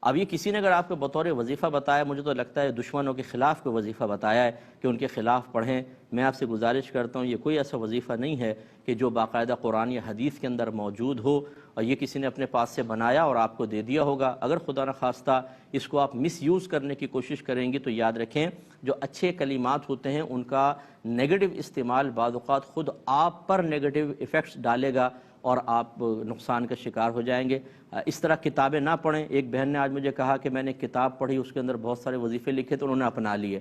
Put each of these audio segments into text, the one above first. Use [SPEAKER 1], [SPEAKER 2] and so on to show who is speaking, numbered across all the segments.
[SPEAKER 1] اب یہ کسی نے اگر آپ کو بطور وظیفہ بتایا، مجھے تو لگتا ہے دشمنوں کے خلاف کوئی وظیفہ بتایا ہے کہ ان کے خلاف پڑھیں، میں آپ سے گزارش کرتا ہوں یہ کوئی ایسا وظیفہ نہیں ہے کہ جو باقاعدہ قرآن یا حدیث کے اندر موجود ہو، اور یہ کسی نے اپنے پاس سے بنایا اور آپ کو دے دیا ہوگا۔ اگر خدا نخواستہ اس کو آپ مس یوز کرنے کی کوشش کریں گے تو یاد رکھیں جو اچھے کلمات ہوتے ہیں ان کا نیگیٹو استعمال بعض اوقات خود آپ پر نیگیٹو ایفیکٹس ڈالے گا اور آپ نقصان کا شکار ہو جائیں گے۔ اس طرح کتابیں نہ پڑھیں۔ ایک بہن نے آج مجھے کہا کہ میں نے کتاب پڑھی، اس کے اندر بہت سارے وظیفے لکھے تو انہوں نے اپنا لیے۔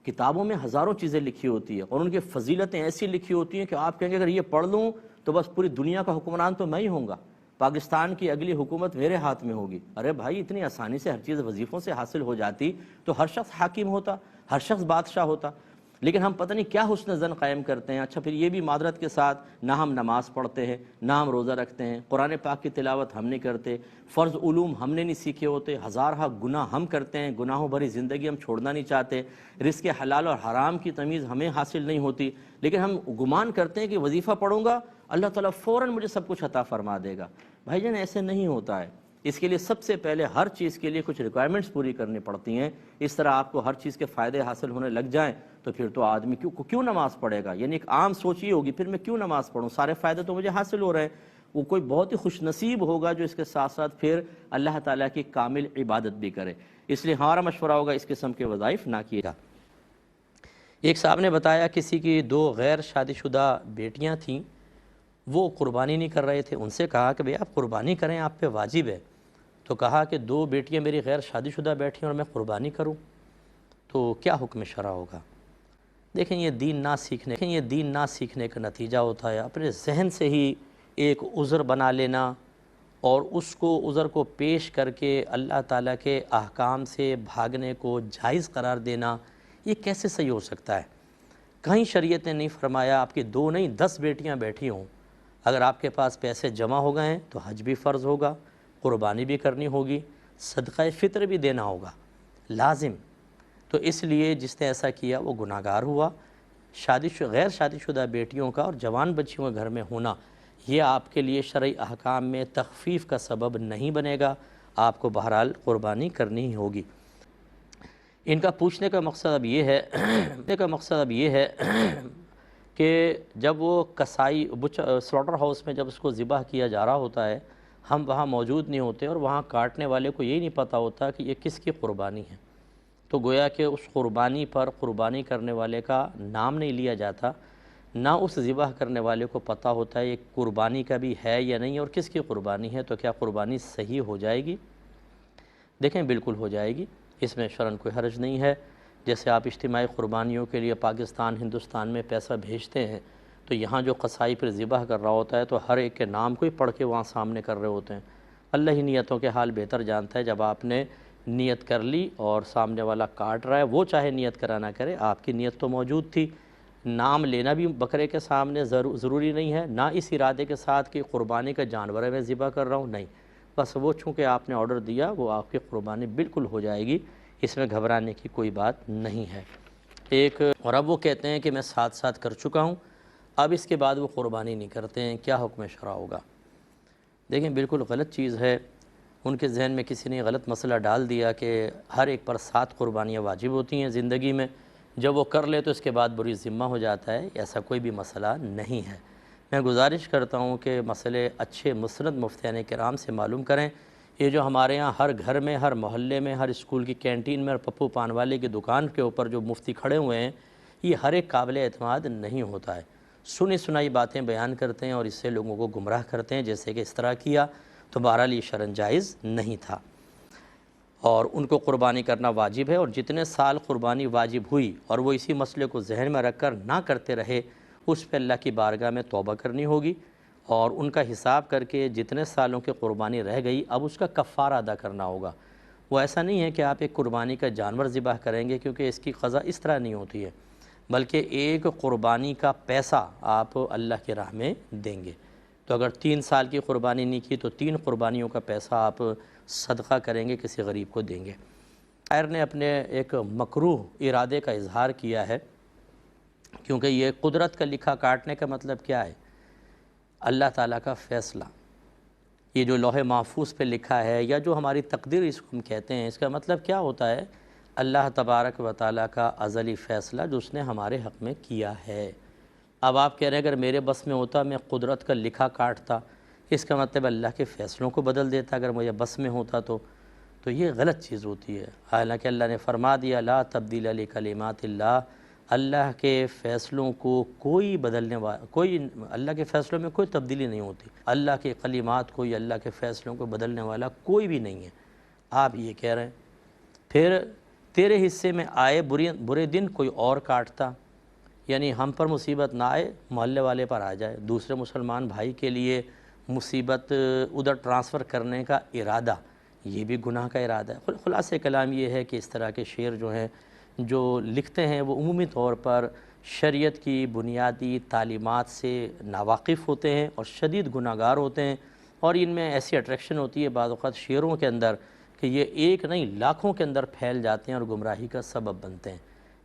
[SPEAKER 1] کتابوں میں ہزاروں چیزیں لکھی ہوتی ہیں اور ان کی فضیلتیں ایسی لکھی ہوتی ہیں کہ آپ کہیں گے اگر یہ پڑھ لوں تو بس پوری دنیا کا حکمران تو میں ہی ہوں گا، پاکستان کی اگلی حکومت میرے ہاتھ میں ہوگی۔ ارے بھائی اتنی آسانی سے ہر چیز وظیفوں سے حاصل ہو جاتی تو ہر شخص حاکم ہوتا، ہر شخص بادشاہ ہوتا، لیکن ہم پتہ نہیں کیا حسن زن قائم کرتے ہیں۔ اچھا پھر یہ بھی معذرت کے ساتھ نہ ہم نماز پڑھتے ہیں، نہ ہم روزہ رکھتے ہیں، قرآن پاک کی تلاوت ہم نہیں کرتے، فرض علوم ہم نے نہیں سیکھے ہوتے، ہزارہ گناہ ہم کرتے ہیں، گناہوں بھری زندگی ہم چھوڑنا نہیں چاہتے، رزق حلال اور حرام کی تمیز ہمیں حاصل نہیں ہوتی، لیکن ہم گمان کرتے ہیں کہ وظیفہ پڑھوں گا اللہ تعالیٰ فوراً مجھے سب کچھ عطا فرما دے گا۔ بھائی جان ایسے نہیں ہوتا ہے۔ اس کے لیے سب سے پہلے ہر چیز کے لیے کچھ ریکوائرمنٹس پوری کرنی پڑتی ہیں۔ اس طرح آپ کو ہر چیز کے فائدے حاصل ہونے لگ جائیں تو پھر تو آدمی کیوں نماز پڑھے گا؟ یعنی ایک عام سوچ یہ ہوگی پھر میں کیوں نماز پڑھوں، سارے فائدے تو مجھے حاصل ہو رہے ہیں۔ وہ کوئی بہت ہی خوش نصیب ہوگا جو اس کے ساتھ ساتھ پھر اللہ تعالیٰ کی کامل عبادت بھی کرے۔ اس لیے ہمارا مشورہ ہوگا اس قسم کے وظائف نہ کیے گا۔ ایک صاحب نے بتایا کسی کی 2 غیر شادی شدہ بیٹیاں تھیں، وہ قربانی نہیں کر رہے تھے، ان سے کہا کہ بھئی آپ قربانی کریں، آپ پہ واجب ہے، تو کہا کہ 2 بیٹیاں میری غیر شادی شدہ بیٹھی ہیں اور میں قربانی کروں تو کیا حکم شرع ہوگا؟ دیکھیں یہ دین نہ سیکھنے کا نتیجہ ہوتا ہے، اپنے ذہن سے ہی ایک عذر بنا لینا اور اس کو عذر کو پیش کر کے اللہ تعالیٰ کے احکام سے بھاگنے کو جائز قرار دینا، یہ کیسے صحیح ہو سکتا ہے؟ کہیں شریعت نے نہیں فرمایا آپ کی 2 نہیں 10 بیٹیاں بیٹھی ہوں، اگر آپ کے پاس پیسے جمع ہو گئے ہیں تو حج بھی فرض ہوگا، قربانی بھی کرنی ہوگی، صدقہ فطر بھی دینا ہوگا لازم۔ تو اس لیے جس نے ایسا کیا وہ گناہگار ہوا۔ غیر شادی شدہ بیٹیوں کا اور جوان بچیوں کا گھر میں ہونا یہ آپ کے لیے شرعی احکام میں تخفیف کا سبب نہیں بنے گا، آپ کو بہرحال قربانی کرنی ہی ہوگی۔ ان کا پوچھنے کا مقصد اب یہ ہے کہ جب وہ کسائی سلاٹر ہاؤس میں جب اس کو ذبح کیا جا رہا ہوتا ہے، ہم وہاں موجود نہیں ہوتے اور وہاں کاٹنے والے کو یہی نہیں پتہ ہوتا کہ یہ کس کی قربانی ہے، تو گویا کہ اس قربانی پر قربانی کرنے والے کا نام نہیں لیا جاتا، نہ اس ذبح کرنے والے کو پتہ ہوتا ہے یہ قربانی کا بھی ہے یا نہیں اور کس کی قربانی ہے، تو کیا قربانی صحیح ہو جائے گی؟ دیکھیں بالکل ہو جائے گی، اس میں شرعاً کوئی حرج نہیں ہے۔ جیسے آپ اجتماعی قربانیوں کے لیے پاکستان ہندوستان میں پیسہ بھیجتے ہیں تو یہاں جو قصائی پھر ذبح کر رہا ہوتا ہے تو ہر ایک کے نام کو ہی پڑھ کے وہاں سامنے کر رہے ہوتے ہیں۔ اللہ ہی نیتوں کے حال بہتر جانتا ہے، جب آپ نے نیت کر لی اور سامنے والا کاٹ رہا ہے، وہ چاہے نیت کرا نہ کرے، آپ کی نیت تو موجود تھی۔ نام لینا بھی بکرے کے سامنے ضروری نہیں ہے، نہ اس ارادے کے ساتھ کہ قربانی کا جانور ہے میں ذبح کر رہا ہوں، نہیں، بس وہ چونکہ آپ نے آرڈر دیا وہ آپ کی قربانی بالکل ہو جائے گی، اس میں گھبرانے کی کوئی بات نہیں ہے۔ اور اب وہ کہتے ہیں کہ میں ساتھ ساتھ کر چکا ہوں، اب اس کے بعد وہ قربانی نہیں کرتے ہیں، کیا حکم شرع ہوگا؟ دیکھیں بالکل غلط چیز ہے، ان کے ذہن میں کسی نے غلط مسئلہ ڈال دیا کہ ہر ایک پر 7 قربانیاں واجب ہوتی ہیں زندگی میں، جب وہ کر لے تو اس کے بعد بری ذمہ ہو جاتا ہے، ایسا کوئی بھی مسئلہ نہیں ہے۔ میں گزارش کرتا ہوں کہ مسئلے اچھے مسند مفتیان کرام سے معلوم کریں۔ یہ جو ہمارے ہاں ہر گھر میں، ہر محلے میں، ہر اسکول کی کینٹین میں اور پپو پان والے کی دکان کے اوپر جو مفتی کھڑے ہوئے ہیں، یہ ہر ایک قابل اعتماد نہیں ہوتا ہے، سنی سنائی باتیں بیان کرتے ہیں اور اس سے لوگوں کو گمراہ کرتے ہیں، جیسے کہ اس طرح کیا تو بہرحال یہ شرعاً جائز نہیں تھا، اور ان کو قربانی کرنا واجب ہے، اور جتنے سال قربانی واجب ہوئی اور وہ اسی مسئلے کو ذہن میں رکھ کر نہ کرتے رہے، اس پہ اللہ کی بارگاہ میں توبہ کرنی ہوگی اور ان کا حساب کر کے جتنے سالوں کی قربانی رہ گئی اب اس کا کفارہ ادا کرنا ہوگا۔ وہ ایسا نہیں ہے کہ آپ ایک قربانی کا جانور ذبح کریں گے، کیونکہ اس کی قضا اس طرح نہیں ہوتی ہے، بلکہ ایک قربانی کا پیسہ آپ اللہ کی راہ میں دیں گے۔ تو اگر 3 سال کی قربانی نہیں کی تو 3 قربانیوں کا پیسہ آپ صدقہ کریں گے، کسی غریب کو دیں گے۔ شاعر نے اپنے ایک مکروہ ارادے کا اظہار کیا ہے، کیونکہ یہ قدرت کا لکھا کاٹنے کا مطلب کیا ہے؟ اللہ تعالیٰ کا فیصلہ، یہ جو لوح محفوظ پہ لکھا ہے یا جو ہماری تقدیر اس کو ہم کہتے ہیں، اس کا مطلب کیا ہوتا ہے؟ اللہ تبارک و تعالیٰ کا ازلی فیصلہ جو اس نے ہمارے حق میں کیا ہے۔ اب آپ کہہ رہے ہیں اگر میرے بس میں ہوتا میں قدرت کا لکھا کاٹتا، اس کا مطلب اللہ کے فیصلوں کو بدل دیتا اگر مجھے بس میں ہوتا تو یہ غلط چیز ہوتی ہے۔ حالانکہ اللہ نے فرما دیا لا تبدیل لکلمات اللہ، اللہ کے فیصلوں کو کوئی بدلنے والا اللہ کے فیصلوں میں کوئی تبدیلی نہیں ہوتی، اللہ کے کلمات کو یا اللہ کے فیصلوں کو بدلنے والا کوئی بھی نہیں ہے۔ آپ یہ کہہ رہے ہیں پھر تیرے حصے میں آئے برے دن کوئی اور کاٹتا، یعنی ہم پر مصیبت نہ آئے، محلے والے پر آ جائے، دوسرے مسلمان بھائی کے لیے مصیبت ادھر ٹرانسفر کرنے کا ارادہ، یہ بھی گناہ کا ارادہ ہے۔ خلاصہ کلام یہ ہے کہ اس طرح کے شعر جو ہیں جو لکھتے ہیں وہ عمومی طور پر شریعت کی بنیادی تعلیمات سے ناواقف ہوتے ہیں اور شدید گناہ گار ہوتے ہیں، اور ان میں ایسی اٹریکشن ہوتی ہے بعض اوقات شعروں کے اندر کہ یہ ایک نہیں لاکھوں کے اندر پھیل جاتے ہیں اور گمراہی کا سبب بنتے ہیں۔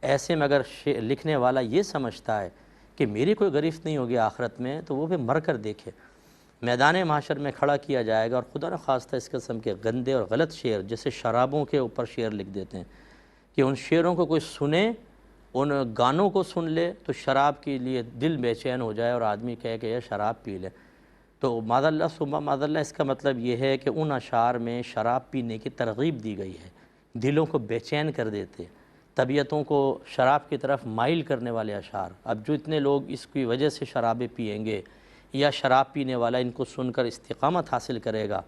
[SPEAKER 1] ایسے میں اگر لکھنے والا یہ سمجھتا ہے کہ میری کوئی گرفت نہیں ہوگی آخرت میں، تو وہ بھی مر کر دیکھے، میدان محشر میں کھڑا کیا جائے گا، اور خدا نہ خواستہ اس قسم کے گندے اور غلط شعر جیسے شرابوں کے اوپر شعر لکھ دیتے ہیں کہ ان شعروں کو کوئی سنے، ان گانوں کو سن لے تو شراب کے لیے دل بے چین ہو جائے اور آدمی کہے کہ یہ شراب پی لے، تو معاذ اللہ ثم معاذ اللہ اس کا مطلب یہ ہے کہ ان اشعار میں شراب پینے کی ترغیب دی گئی ہے، دلوں کو بے چین کر دیتے، طبیعتوں کو شراب کی طرف مائل کرنے والے اشعار۔ اب جو اتنے لوگ اس کی وجہ سے شرابیں پئیں گے یا شراب پینے والا ان کو سن کر استقامت حاصل کرے گا،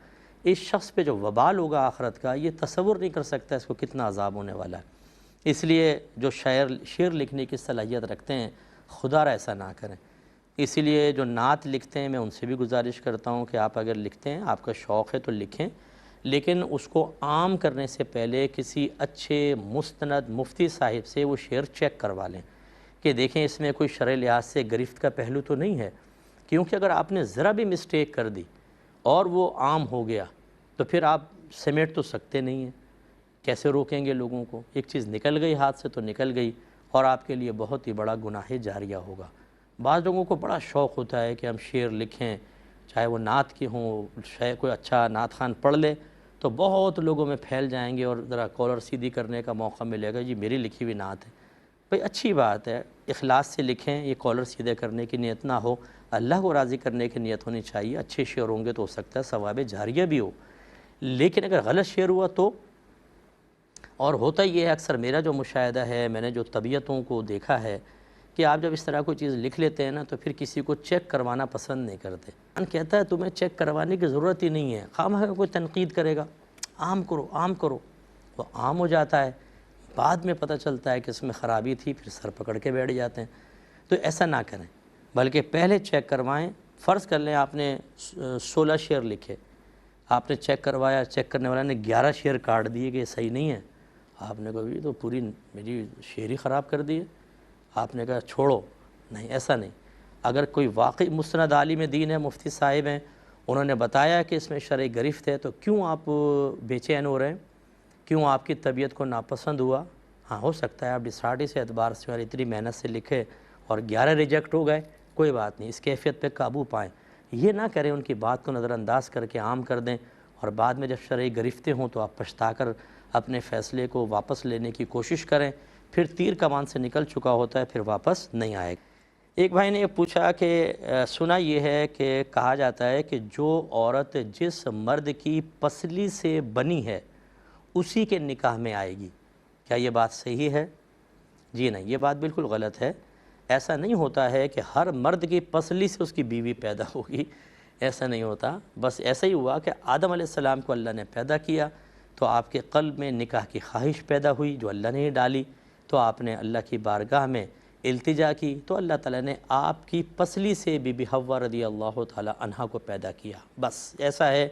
[SPEAKER 1] اس شخص پہ جو وبال ہوگا آخرت کا یہ تصور نہیں کر سکتا اس کو کتنا عذاب ہونے والا ہے۔ اس لیے جو شعر لکھنے کی صلاحیت رکھتے ہیں خدا را ایسا نہ کریں۔ اسی لیے جو نعت لکھتے ہیں میں ان سے بھی گزارش کرتا ہوں کہ آپ اگر لکھتے ہیں، آپ کا شوق ہے تو لکھیں، لیکن اس کو عام کرنے سے پہلے کسی اچھے مستند مفتی صاحب سے وہ شعر چیک کروا لیں کہ دیکھیں اس میں کوئی شرعی لحاظ سے گرفت کا پہلو تو نہیں ہے، کیونکہ اگر آپ نے ذرا بھی مسٹیک کر دی اور وہ عام ہو گیا تو پھر آپ سمیٹ تو سکتے نہیں ہیں، کیسے روکیں گے لوگوں کو؟ ایک چیز نکل گئی ہاتھ سے تو نکل گئی، اور آپ کے لیے بہت ہی بڑا گناہ جاریہ ہوگا۔ بعض لوگوں کو بڑا شوق ہوتا ہے کہ ہم شعر لکھیں، چاہے وہ نعت کے ہوں، شاید کوئی اچھا نعت خوان پڑھ لے تو بہت لوگوں میں پھیل جائیں گے اور ذرا کالر سیدھی کرنے کا موقع ملے گا، جی میری لکھی ہوئی نعت ہے۔ بھئی اچھی بات ہے، اخلاص سے لکھیں، یہ کالر سیدھے کرنے کی نیت نہ ہو، اللہ کو راضی کرنے کی نیت ہونی چاہیے۔ اچھے شعر ہوں گے تو ہو سکتا ہے ثواب جاریہ بھی ہو، لیکن اگر غلط شعر ہوا تو، اور ہوتا یہ ہے اکثر میرا جو مشاہدہ ہے، میں نے جو طبیعتوں کو دیکھا ہے کہ آپ جب اس طرح کوئی چیز لکھ لیتے ہیں نا تو پھر کسی کو چیک کروانا پسند نہیں کرتے۔ ان کہتا ہے تمہیں چیک کروانے کی ضرورت ہی نہیں ہے، خواہ کوئی تنقید کرے گا، عام کرو عام کرو، وہ عام ہو جاتا ہے، بعد میں پتہ چلتا ہے کہ اس میں خرابی تھی، پھر سر پکڑ کے بیٹھ جاتے ہیں۔ تو ایسا نہ کریں، بلکہ پہلے چیک کروائیں۔ فرض کر لیں آپ نے 16 شعر لکھے، آپ نے چیک کروایا، چیک کرنے والا نے 11 شعر کاٹ دیے کہ یہ صحیح نہیں ہے، آپ نے کہا یہ تو پوری میری شعر ہی خراب کر دی ہے، آپ نے کہا چھوڑو، نہیں ایسا نہیں۔ اگر کوئی واقعی مستند عالم دین ہے، مفتی صاحب ہیں، انہوں نے بتایا کہ اس میں شرعی گرفت ہے، تو کیوں آپ بے چین ہو رہے ہیں؟ کیوں آپ کی طبیعت کو ناپسند ہوا؟ ہاں ہو سکتا ہے آپ ڈسارٹی سے اعتبار سے اور اتنی محنت سے لکھے اور 11 ریجیکٹ ہو گئے، کوئی بات نہیں، اس کیفیت پہ قابو پائیں۔ یہ نہ کریں ان کی بات کو نظر انداز کر کے عام کر دیں، اور بعد میں جب شرعی گرفتیں ہوں تو آپ پچھتا کر اپنے فیصلے کو واپس لینے کی کوشش کریں، پھر تیر کمان سے نکل چکا ہوتا ہے، پھر واپس نہیں آئے گا۔ ایک بھائی نے یہ پوچھا کہ سنا یہ ہے کہ کہا جاتا ہے کہ جو عورت جس مرد کی پسلی سے بنی ہے اسی کے نکاح میں آئے گی، کیا یہ بات صحیح ہے؟ جی نہیں، یہ بات بالکل غلط ہے۔ ایسا نہیں ہوتا ہے کہ ہر مرد کی پسلی سے اس کی بیوی پیدا ہوگی، ایسا نہیں ہوتا۔ بس ایسا ہی ہوا کہ آدم علیہ السلام کو اللہ نے پیدا کیا تو آپ کے قلب میں نکاح کی خواہش پیدا ہوئی جو اللہ نے ہی ڈالی، تو آپ نے اللہ کی بارگاہ میں التجا کی تو اللہ تعالیٰ نے آپ کی پسلی سے بی بی حوا رضی اللہ تعالیٰ عنہا کو پیدا کیا۔ بس ایسا ہے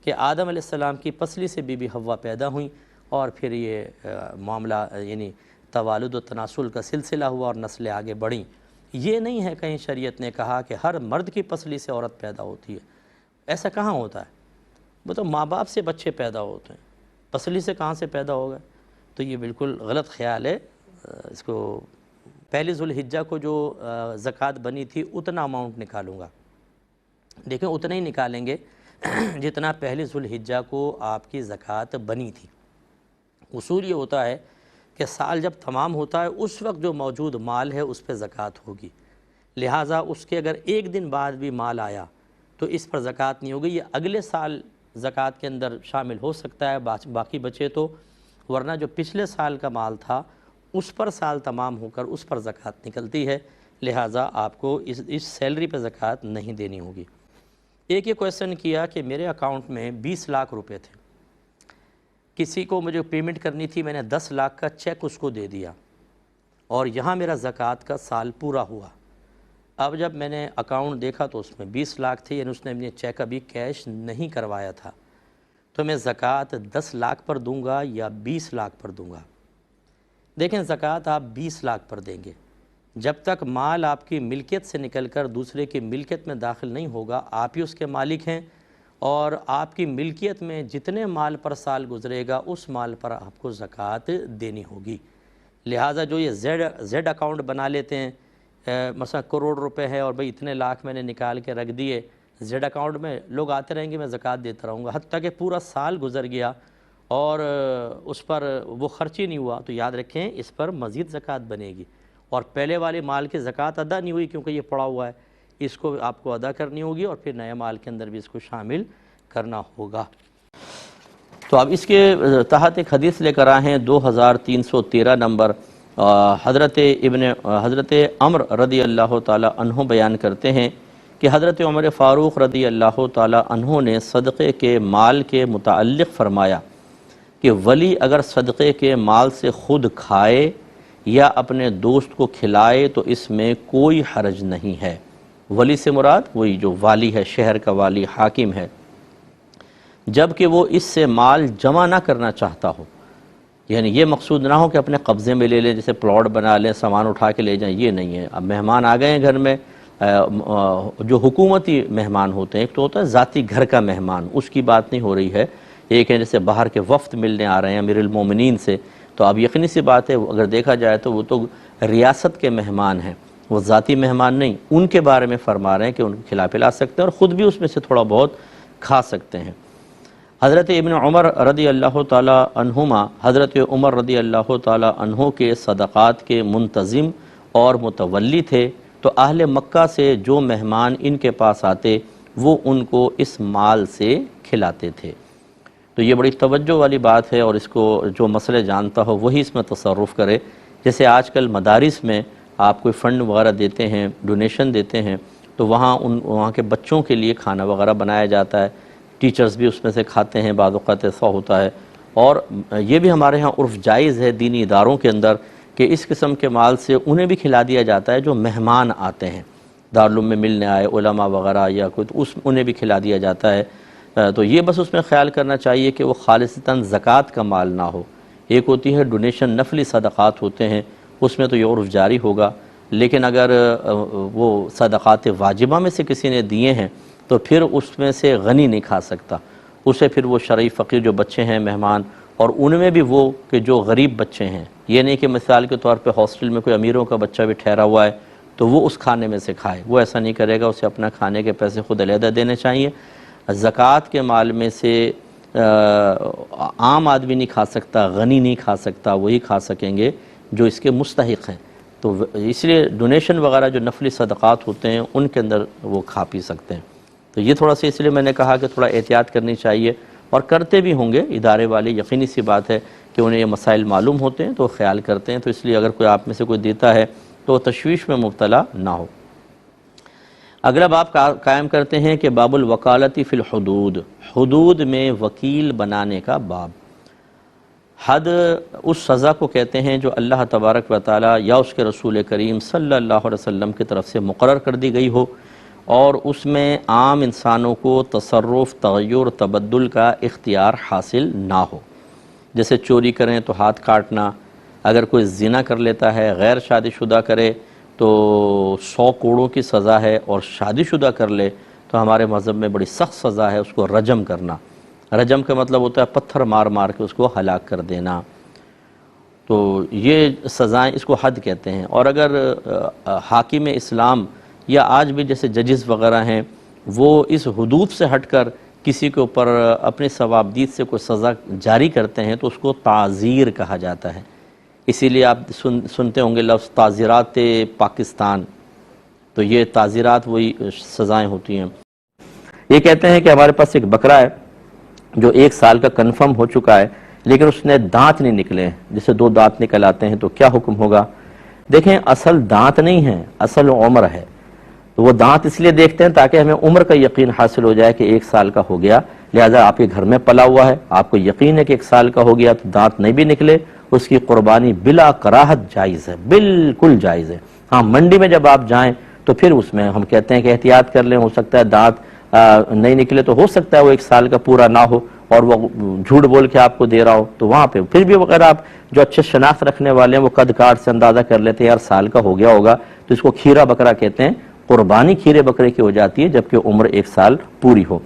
[SPEAKER 1] کہ آدم علیہ السلام کی پسلی سے بی بی حوا پیدا ہوئیں، اور پھر یہ معاملہ یعنی توالد و تناسل کا سلسلہ ہوا اور نسلیں آگے بڑھیں۔ یہ نہیں ہے کہیں شریعت نے کہا کہ ہر مرد کی پسلی سے عورت پیدا ہوتی ہے، ایسا کہاں ہوتا ہے؟ وہ تو ماں باپ سے بچے پیدا ہوتے ہیں، پسلی سے کہاں سے پیدا ہوگا؟ تو یہ بالکل غلط خیال ہے۔ اس کو پہلی ذوالحجہ کو جو زکوٰۃ بنی تھی اتنا اماؤنٹ نکالوں گا، دیکھیں اتنا ہی نکالیں گے
[SPEAKER 2] جتنا پہلی ذوالحجہ کو آپ کی زکوٰۃ بنی تھی۔ اصول یہ ہوتا ہے کہ سال جب تمام ہوتا ہے اس وقت جو موجود مال ہے اس پہ زکوٰۃ ہوگی، لہٰذا اس کے اگر ایک دن بعد بھی مال آیا تو اس پر زکوٰۃ نہیں ہوگی، یہ اگلے سال زکوٰۃ کے اندر شامل ہو سکتا ہے، باقی بچے تو، ورنہ جو پچھلے سال کا مال تھا اس پر سال تمام ہو کر اس پر زکوٰۃ نکلتی ہے، لہٰذا آپ کو اس سیلری پہ زکوٰۃ نہیں دینی ہوگی۔ ایک یہ کویسچن کیا کہ میرے اکاؤنٹ میں 20 لاکھ روپے تھے، کسی کو مجھے پیمنٹ کرنی تھی، میں نے 10 لاکھ کا چیک اس کو دے دیا اور یہاں میرا زکوٰۃ کا سال پورا ہوا۔ اب جب میں نے اکاؤنٹ دیکھا تو اس میں 20 لاکھ تھے، یعنی اس نے چیک ابھی کیش نہیں کروایا تھا، تو میں زکوٰۃ 10 لاکھ پر دوں گا یا 20 لاکھ پر دوں گا؟ دیکھیں زکوٰۃ آپ 20 لاکھ پر دیں گے، جب تک مال آپ کی ملکیت سے نکل کر دوسرے کی ملکیت میں داخل نہیں ہوگا آپ ہی اس کے مالک ہیں، اور آپ کی ملکیت میں جتنے مال پر سال گزرے گا اس مال پر آپ کو زکوٰۃ دینی ہوگی۔ لہٰذا جو یہ زیڈ اکاؤنٹ بنا لیتے ہیں، مثلا کروڑ روپے ہے اور بھئی اتنے لاکھ میں نے نکال کے رکھ دیے زیڈ اکاؤنٹ میں، لوگ آتے رہیں گے میں زکوٰۃ دیتا رہوں گا، حتیٰ کہ پورا سال گزر گیا اور اس پر وہ خرچ ہی نہیں ہوا، تو یاد رکھیں اس پر مزید زکوٰۃ بنے گی، اور پہلے والے مال کی زکوٰۃ ادا نہیں ہوئی کیونکہ یہ پڑا ہوا ہے، اس کو آپ کو ادا کرنی ہوگی اور پھر نئے مال کے اندر بھی اس کو شامل کرنا ہوگا۔ تو اب اس کے تحت ایک حدیث لے کر آئے ہیں 2313 نمبر، حضرت عمر رضی اللہ تعالی عنہ بیان کرتے ہیں کہ حضرت عمر فاروق رضی اللہ تعالی عنہ نے صدقے کے مال کے متعلق فرمایا کہ ولی اگر صدقے کے مال سے خود کھائے یا اپنے دوست کو کھلائے تو اس میں کوئی حرج نہیں ہے۔ ولی سے مراد وہی جو والی ہے، شہر کا والی، حاکم ہے، جبکہ وہ اس سے مال جمع نہ کرنا چاہتا ہو، یعنی یہ مقصود نہ ہو کہ اپنے قبضے میں لے لیں، جیسے پلاٹ بنا لیں، سامان اٹھا کے لے جائیں، یہ نہیں ہے۔ اب مہمان آ گئے ہیں گھر میں، جو حکومتی مہمان ہوتے ہیں، ایک تو ہوتا ہے ذاتی گھر کا مہمان، اس کی بات نہیں ہو رہی ہے، ایک ہے جیسے باہر کے وفد ملنے آ رہے ہیں امیر المومنین سے، تو اب یقینی سی بات ہے اگر دیکھا جائے تو وہ تو ریاست کے مہمان ہیں، وہ ذاتی مہمان نہیں، ان کے بارے میں فرما رہے ہیں کہ ان کو کھلا پلا سکتے ہیں اور خود بھی اس میں سے تھوڑا بہت کھا سکتے ہیں۔ حضرت ابن عمر رضی اللہ تعالی عنہما، حضرت عمر رضی اللہ تعالی عنہ کے صدقات کے منتظم اور متولی تھے، تو اہل مکہ سے جو مہمان ان کے پاس آتے وہ ان کو اس مال سے کھلاتے تھے۔ تو یہ بڑی توجہ والی بات ہے، اور اس کو جو مسئلے جانتا ہو وہی اس میں تصرف کرے۔ جیسے آج کل مدارس میں آپ کوئی فنڈ وغیرہ دیتے ہیں، ڈونیشن دیتے ہیں، تو وہاں کے بچوں کے لیے کھانا وغیرہ بنایا جاتا ہے، ٹیچرز بھی اس میں سے کھاتے ہیں، بعض اوقات ایسا ہوتا ہے، اور یہ بھی ہمارے ہاں عرف جائز ہے دینی اداروں کے اندر کہ اس قسم کے مال سے انہیں بھی کھلا دیا جاتا ہے جو مہمان آتے ہیں، دارالعلوم میں ملنے آئے علماء وغیرہ یا کوئی، تو انہیں بھی کھلا دیا جاتا ہے۔ تو یہ بس اس میں خیال کرنا چاہیے کہ وہ خالصتاً زکوٰۃ کا مال نہ ہو، ایک ہوتی ہے ڈونیشن، نفلی صدقات ہوتے ہیں، اس میں تو یہ عرف جاری ہوگا، لیکن اگر وہ صدقات واجبہ میں سے کسی نے دیے ہیں تو پھر اس میں سے غنی نہیں کھا سکتا، اسے پھر وہ شرعی فقیر جو بچے ہیں مہمان، اور ان میں بھی وہ کہ جو غریب بچے ہیں، یہ نہیں کہ مثال کے طور پہ ہاسٹل میں کوئی امیروں کا بچہ بھی ٹھہرا ہوا ہے تو وہ اس کھانے میں سے کھائے، وہ ایسا نہیں کرے گا، اسے اپنا کھانے کے پیسے خود علیحدہ دینے چاہیے۔ زکوٰۃ کے مال میں سے عام آدمی نہیں کھا سکتا، غنی نہیں کھا سکتا، وہی کھا سکیں گے جو اس کے مستحق ہیں، تو اس لیے ڈونیشن وغیرہ جو نفلی صدقات ہوتے ہیں ان کے اندر وہ کھا پی سکتے ہیں۔ تو یہ تھوڑا سا اس لیے میں نے کہا کہ تھوڑا احتیاط کرنی چاہیے، اور کرتے بھی ہوں گے ادارے والے، یقینی سی بات ہے کہ انہیں یہ مسائل معلوم ہوتے ہیں تو خیال کرتے ہیں، تو اس لیے اگر کوئی آپ میں سے کوئی دیتا ہے تو تشویش میں مبتلا نہ ہو۔ اگلا باب قائم کرتے ہیں کہ باب الوکالتی فی الحدود، حدود میں وکیل بنانے کا باب۔ حد اس سزا کو کہتے ہیں جو اللہ تبارک و تعالی یا اس کے رسول کریم صلی اللہ علیہ وسلم کی طرف سے مقرر کر دی گئی ہو، اور اس میں عام انسانوں کو تصرف، تغیر، تبدل کا اختیار حاصل نہ ہو۔ جیسے چوری کریں تو ہاتھ کاٹنا، اگر کوئی زنا کر لیتا ہے، غیر شادی شدہ کرے تو 100 کوڑوں کی سزا ہے، اور شادی شدہ کر لے تو ہمارے مذہب میں بڑی سخت سزا ہے، اس کو رجم کرنا۔ رجم کا مطلب ہوتا ہے پتھر مار مار کے اس کو ہلاک کر دینا، تو یہ سزائیں اس کو حد کہتے ہیں۔ اور اگر حاکم اسلام یا آج بھی جیسے ججز وغیرہ ہیں وہ اس حدود سے ہٹ کر کسی کے اوپر اپنی ثوابدید سے کوئی سزا جاری کرتے ہیں تو اس کو تعزیر کہا جاتا ہے۔ اسی لیے آپ سنتے ہوں گے لفظ تعزیرات پاکستان، تو یہ تعزیرات وہی سزائیں ہوتی ہیں۔ یہ کہتے ہیں کہ ہمارے پاس ایک بکرا ہے جو 1 سال کا کنفرم ہو چکا ہے، لیکن اس نے دانت نہیں نکلے، جسے 2 دانت نکل آتے ہیں، تو کیا حکم ہوگا؟ دیکھیں، اصل دانت نہیں ہے، اصل عمر ہے۔ تو وہ دانت اس لیے دیکھتے ہیں تاکہ ہمیں عمر کا یقین حاصل ہو جائے کہ 1 سال کا ہو گیا، لہذا آپ کے گھر میں پلا ہوا ہے، آپ کو یقین ہے کہ 1 سال کا ہو گیا، تو دانت نہیں بھی نکلے، اس کی قربانی بلا کراہت جائز ہے، بالکل جائز ہے۔ ہاں، منڈی میں جب آپ جائیں تو پھر اس میں ہم کہتے ہیں کہ احتیاط کر لیں، ہو سکتا ہے دانت نہیں نکلے، تو ہو سکتا ہے وہ 1 سال کا پورا نہ ہو اور وہ جھوٹ بول کے آپ کو دے رہا ہو، تو وہاں پہ پھر بھی اگر آپ جو اچھے شناخت رکھنے والے ہیں وہ قد کاٹ سے اندازہ کر لیتے ہیں یار سال کا ہو گیا ہوگا، تو اس کو کھیرا بکرا کہتے ہیں۔ قربانی کھیرے بکرے کی ہو جاتی ہے جبکہ عمر 1 سال پوری ہو۔